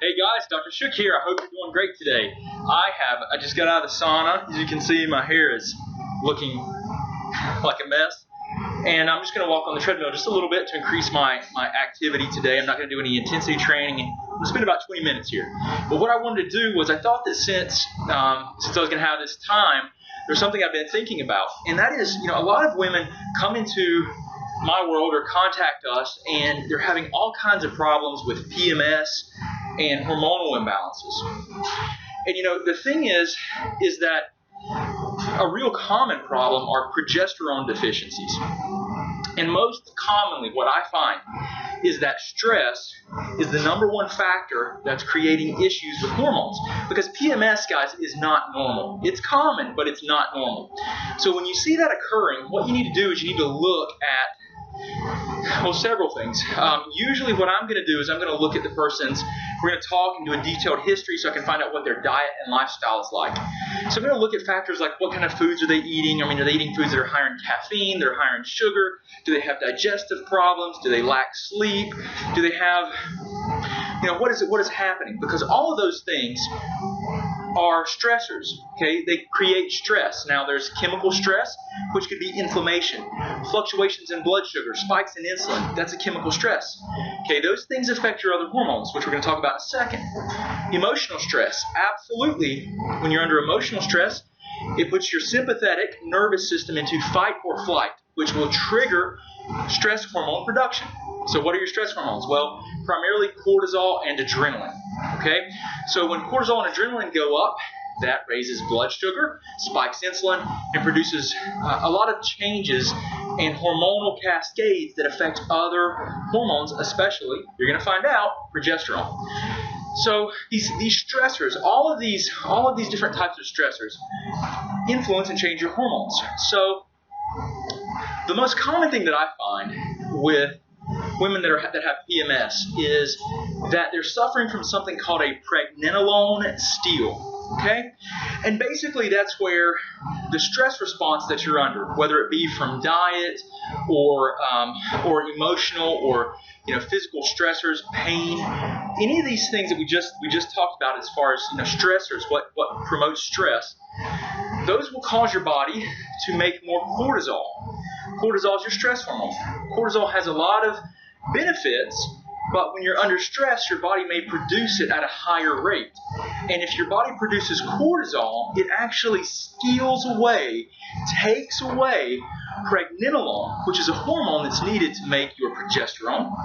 Hey guys, Dr. Shook here. I hope you're doing great today. I just got out of the sauna. As you can see, my hair is looking like a mess. And I'm just going to walk on the treadmill just a little bit to increase my activity today. I'm not going to do any intensity training. I'm going to spend about 20 minutes here. But what I wanted to do was I thought that since I was going to have this time, there's something I've been thinking about. And that is, a lot of women come into my world or contact us and they're having all kinds of problems with PMS and hormonal imbalances. And the thing is that a real common problem are progesterone deficiencies. And most commonly what I find is that stress is the #1 factor that's creating issues with hormones. Because PMS, guys, is not normal. It's common, but it's not normal. So when you see that occurring, what you need to do is you need to look at several things. Usually what I'm going to do is I'm going to look at the person's, we're going to talk and do a detailed history so I can find out what their diet and lifestyle is like. So I'm going to look at factors like what kind of foods are they eating? Are they eating foods that are higher in caffeine, that are higher in sugar? Do they have digestive problems? Do they lack sleep? Do they have, what is happening? Because all of those things are stressors, okay? They create stress. Now there's chemical stress, which could be inflammation, fluctuations in blood sugar, spikes in insulin. That's a chemical stress. Okay, those things affect your other hormones, which we're going to talk about in a second. Emotional stress, absolutely. When you're under emotional stress, it puts your sympathetic nervous system into fight or flight, which will trigger stress hormone production. So what are your stress hormones? Well, primarily cortisol and adrenaline. Okay? So when cortisol and adrenaline go up, that raises blood sugar, spikes insulin, and produces a lot of changes in hormonal cascades that affect other hormones, especially, you're going to find out, progesterone. So these stressors, all of these different types of stressors influence and change your hormones. So the most common thing that I find with women that have PMS is that they're suffering from something called a pregnenolone steal. Okay? And basically that's where the stress response that you're under, whether it be from diet or emotional or physical stressors, pain, any of these things that we just talked about as far as stressors, what promotes stress, those will cause your body to make more cortisol. Cortisol is your stress hormone. Cortisol has a lot of benefits, but when you're under stress, your body may produce it at a higher rate. And if your body produces cortisol, it actually steals away, takes away pregnenolone, which is a hormone that's needed to make your progesterone,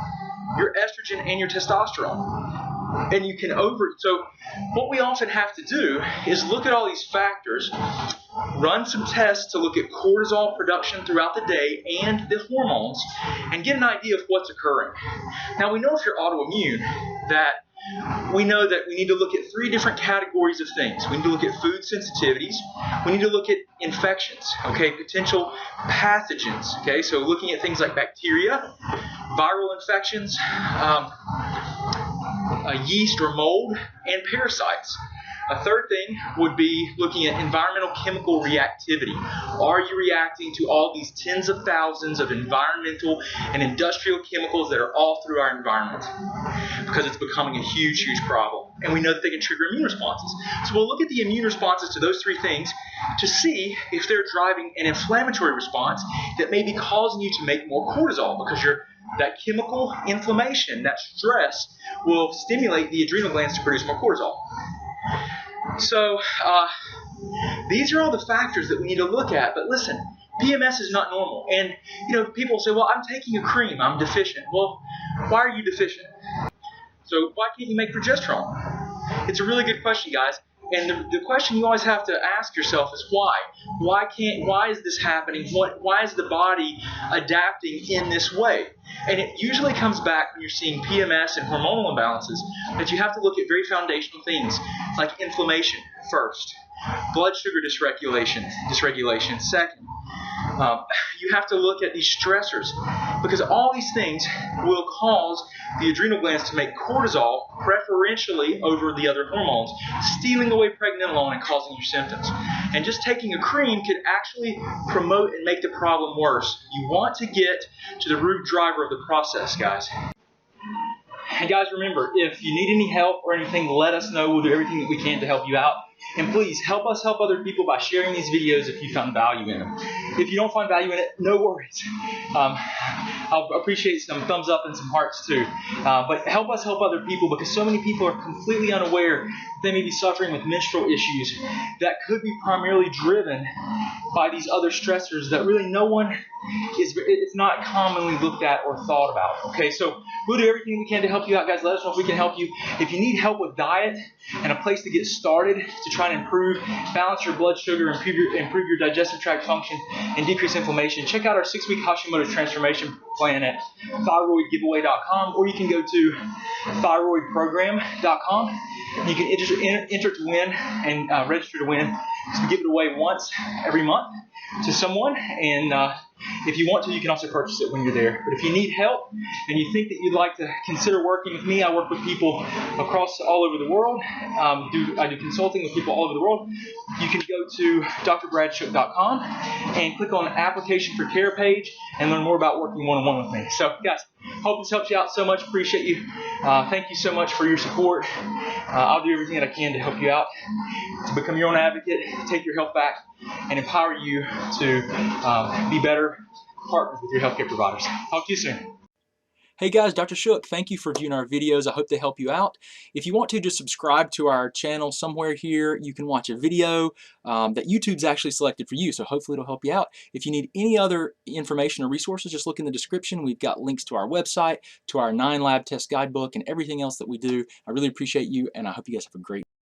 your estrogen, and your testosterone. And you can so what we often have to do is look at all these factors, run some tests to look at cortisol production throughout the day and the hormones, and get an idea of what's occurring. Now we know if you're autoimmune that we know that we need to look at 3 different categories of things. We need to look at food sensitivities. We need to look at infections, okay, potential pathogens, okay, so looking at things like bacteria, viral infections, yeast or mold, and parasites. A third thing would be looking at environmental chemical reactivity. Are you reacting to all these tens of thousands of environmental and industrial chemicals that are all through our environment? Because it's becoming a huge, huge problem. And we know that they can trigger immune responses. So we'll look at the immune responses to those 3 things to see if they're driving an inflammatory response that may be causing you to make more cortisol, because that chemical inflammation, that stress, will stimulate the adrenal glands to produce more cortisol. So these are all the factors that we need to look at. But listen, PMS is not normal. And people say, well, I'm taking a cream, I'm deficient. Well, why are you deficient? So why can't you make progesterone? It's a really good question, guys. And the question you always have to ask yourself is why? Why is this happening? Why is the body adapting in this way? And it usually comes back when you're seeing PMS and hormonal imbalances that you have to look at very foundational things like inflammation first, blood sugar dysregulation second. You have to look at these stressors, because all these things will cause the adrenal glands to make cortisol preferentially over the other hormones, stealing away pregnenolone and causing your symptoms. And just taking a cream could actually promote and make the problem worse. You want to get to the root driver of the process, guys. And guys, remember, if you need any help or anything, let us know. We'll do everything that we can to help you out. And please help us help other people by sharing these videos if you found value in them. If you don't find value in it, no worries. I'll appreciate some thumbs up and some hearts too. But help us help other people, because so many people are completely unaware they may be suffering with menstrual issues that could be primarily driven by these other stressors that really no one it's not commonly looked at or thought about. Okay, so we'll do everything we can to help you out, guys. Let us know if we can help you. If you need help with diet and a place to get started to try and balance your blood sugar, improve your digestive tract function, and decrease inflammation, check out our 6-week Hashimoto transformation plan at thyroidgiveaway.com, or you can go to thyroidprogram.com. You can enter to win and register to win. So we give it away once every month to someone, and if you want to, you can also purchase it when you're there. But if you need help and you think that you'd like to consider working with me, I work with people across all over the world. I do consulting with people all over the world. You can go to drbradshuk.com and click on the application for care page and learn more about working one-on-one with me. So, guys, hope this helps you out so much. Appreciate you. Thank you so much for your support. I'll do everything that I can to help you out, to become your own advocate, take your health back, and empower you to be better partners with your healthcare providers. Talk to you soon. Hey guys, Dr. Shook, thank you for viewing our videos. I hope they help you out. If you want to, just subscribe to our channel somewhere here. You can watch a video that YouTube's actually selected for you, so hopefully it'll help you out. If you need any other information or resources, just look in the description. We've got links to our website, to our 9 lab test guidebook, and everything else that we do. I really appreciate you, and I hope you guys have a great